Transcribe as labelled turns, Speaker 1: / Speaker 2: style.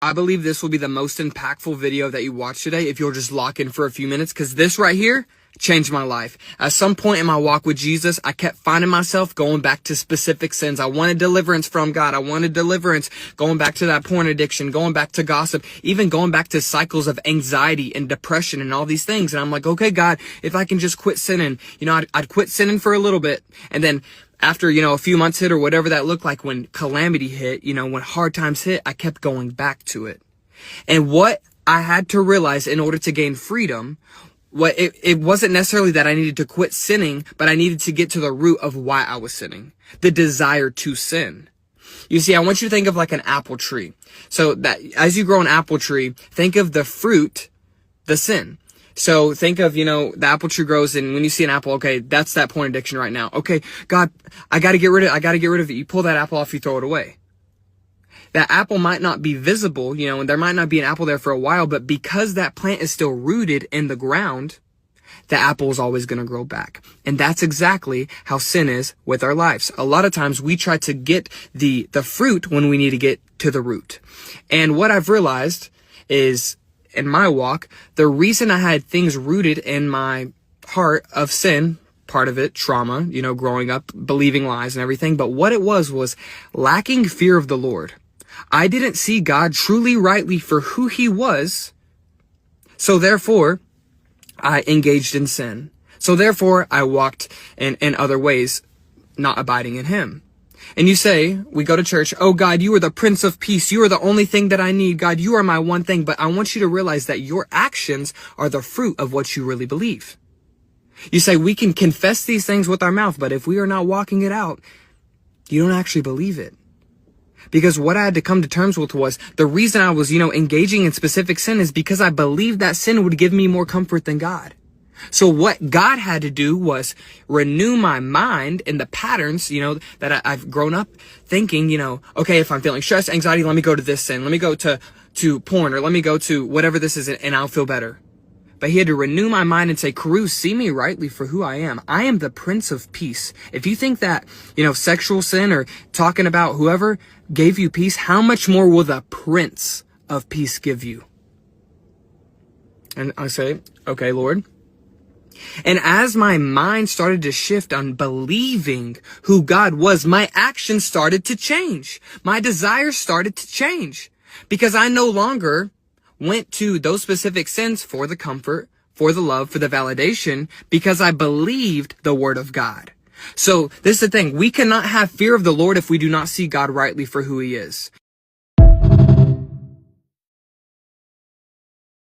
Speaker 1: I believe this will be the most impactful video that you watch today if you'll just lock in for a few minutes, because this right here changed my life. At some point in my walk with Jesus, I kept finding myself going back to specific sins. I wanted deliverance from God. I wanted deliverance going back to that porn addiction, going back to gossip, even going back to cycles of anxiety and depression and all these things. And I'm like, okay, God, if I can just quit sinning, I'd quit sinning for a little bit. And then after, a few months hit or whatever that looked like, when calamity hit, when hard times hit, I kept going back to it. And what I had to realize in order to gain freedom, it wasn't necessarily that I needed to quit sinning, but I needed to get to the root of why I was sinning. The desire to sin. You see, I want you to think of like an apple tree. So that as you grow an apple tree, think of the fruit, the sin. So think of, the apple tree grows, and when you see an apple, okay, that's that porn addiction right now. Okay, God, I gotta get rid of it. You pull that apple off, you throw it away. That apple might not be visible, and there might not be an apple there for a while, but because that plant is still rooted in the ground, the apple is always going to grow back. And that's exactly how sin is with our lives. A lot of times we try to get the fruit when we need to get to the root. And what I've realized is, in my walk, the reason I had things rooted in my heart of sin, part of it, trauma, growing up, believing lies and everything, but what it was lacking fear of the Lord. I didn't see God truly rightly for who he was, so therefore, I engaged in sin. So therefore, I walked in other ways, not abiding in him. And you say, we go to church, oh God, you are the Prince of Peace. You are the only thing that I need. God, you are my one thing. But I want you to realize that your actions are the fruit of what you really believe. You say, we can confess these things with our mouth, but if we are not walking it out, you don't actually believe it. Because what I had to come to terms with was the reason I was, engaging in specific sin is because I believed that sin would give me more comfort than God. So what God had to do was renew my mind in the patterns, that I've grown up thinking, okay, if I'm feeling stress, anxiety, let me go to this sin. Let me go to porn, or let me go to whatever this is, and I'll feel better. But he had to renew my mind and say, Carew, see me rightly for who I am. I am the Prince of Peace. If you think that, sexual sin or talking about whoever gave you peace, how much more will the Prince of Peace give you? And I say, okay, Lord. And as my mind started to shift on believing who God was, my actions started to change. My desires started to change, because I no longer went to those specific sins for the comfort, for the love, for the validation, because I believed the word of God. So this is the thing. We cannot have fear of the Lord if we do not see God rightly for who he is.